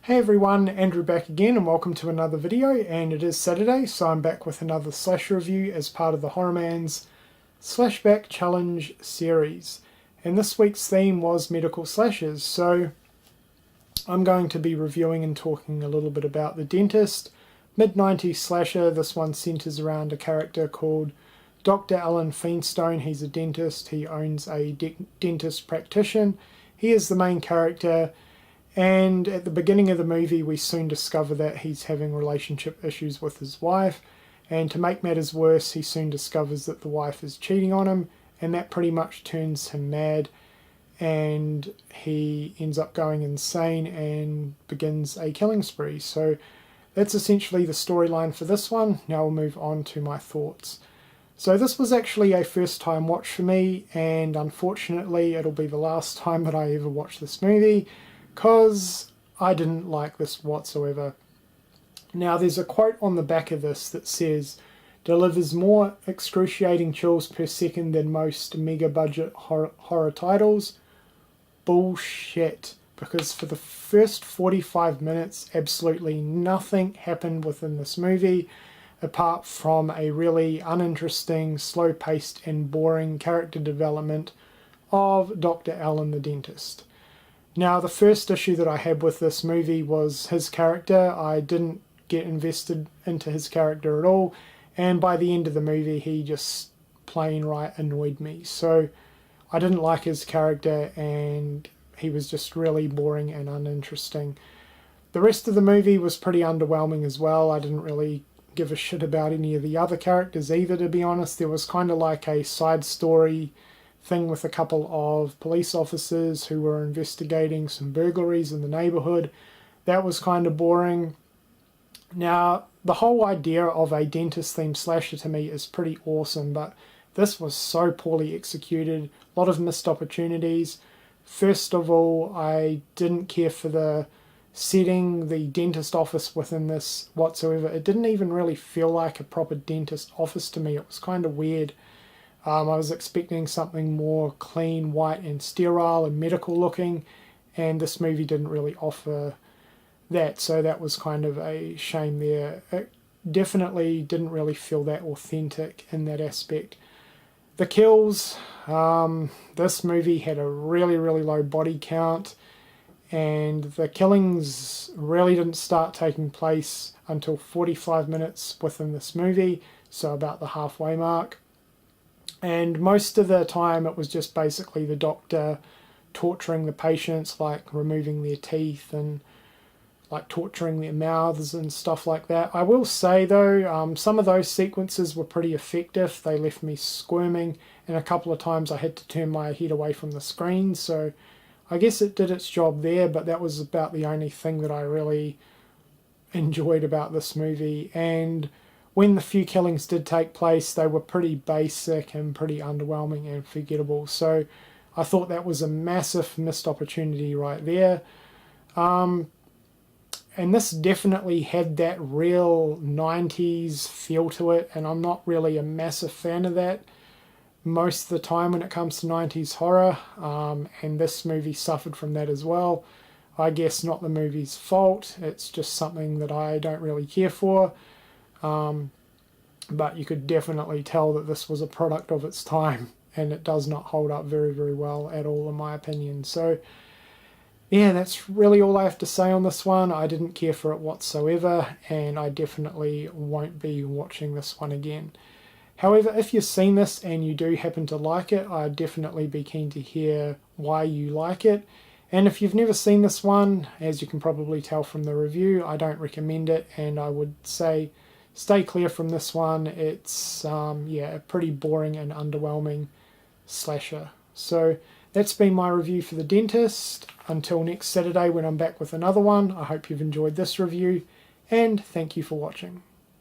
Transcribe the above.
Hey everyone, Andrew back again and welcome to another video, and it is Saturday so I'm back with another Slash review as part of the HORRORmans Slashback Challenge series. And this week's theme was medical slashes, so I'm going to be reviewing and talking a little bit about The Dentist, mid-90s slasher. This one centers around a character called Dr. Alan Feinstein. He's a dentist, he owns a dentist practitioner. He is the main character. And at the beginning of the movie, we soon discover that he's having relationship issues with his wife. And to make matters worse, he soon discovers that the wife is cheating on him. And that pretty much turns him mad. And he ends up going insane and begins a killing spree. So that's essentially the storyline for this one. Now we'll move on to my thoughts. So this was actually a first time watch for me. And unfortunately, it'll be the last time that I ever watch this movie, because I didn't like this whatsoever. Now there's a quote on the back of this that says, delivers more excruciating chills per second than most mega budget horror titles. Bullshit. Because for the first 45 minutes absolutely nothing happened within this movie apart from a really uninteresting, slow paced and boring character development of Dr. Alan the dentist. Now, the first issue that I had with this movie was his character. I didn't get invested into his character at all, and by the end of the movie, he just plain right annoyed me. So I didn't like his character, and he was just really boring and uninteresting. The rest of the movie was pretty underwhelming as well. I didn't really give a shit about any of the other characters either, to be honest. There was kind of like a side story thing with a couple of police officers who were investigating some burglaries in the neighborhood. That was kind of boring. Now, the whole idea of a dentist-themed slasher to me is pretty awesome, but this was so poorly executed. A lot of missed opportunities. First of all, I didn't care for the setting, the dentist office within this whatsoever. It didn't even really feel like a proper dentist office to me. It was kind of weird. I was expecting something more clean, white and sterile and medical looking, and this movie didn't really offer that, so that was kind of a shame there. It definitely didn't really feel that authentic in that aspect. The kills, this movie had a really low body count, and the killings really didn't start taking place until 45 minutes within this movie, so about the halfway mark. And most of the time it was just basically the doctor torturing the patients, like removing their teeth and like torturing their mouths and stuff like that. I will say though, some of those sequences were pretty effective. They left me squirming, and a couple of times I had to turn my head away from the screen, so I guess it did its job there, but that was about the only thing that I really enjoyed about this movie. And when the few killings did take place, they were pretty basic and pretty underwhelming and forgettable. So I thought that was a massive missed opportunity right there. And this definitely had that real 90s feel to it, and I'm not really a massive fan of that most of the time when it comes to 90s horror. And this movie suffered from that as well. I guess not the movie's fault. It's just something that I don't really care for. But you could definitely tell that this was a product of its time, and it does not hold up very well at all in my opinion. So yeah, that's really all I have to say on this one. I didn't care for it whatsoever, and I definitely won't be watching this one again. However, if you've seen this and you do happen to like it, I'd definitely be keen to hear why you like it. And if you've never seen this one, as you can probably tell from the review, I don't recommend it, and I would say stay clear from this one. It's yeah, a pretty boring and underwhelming slasher. So that's been my review for The Dentist. Until next Saturday when I'm back with another one, I hope you've enjoyed this review, and thank you for watching.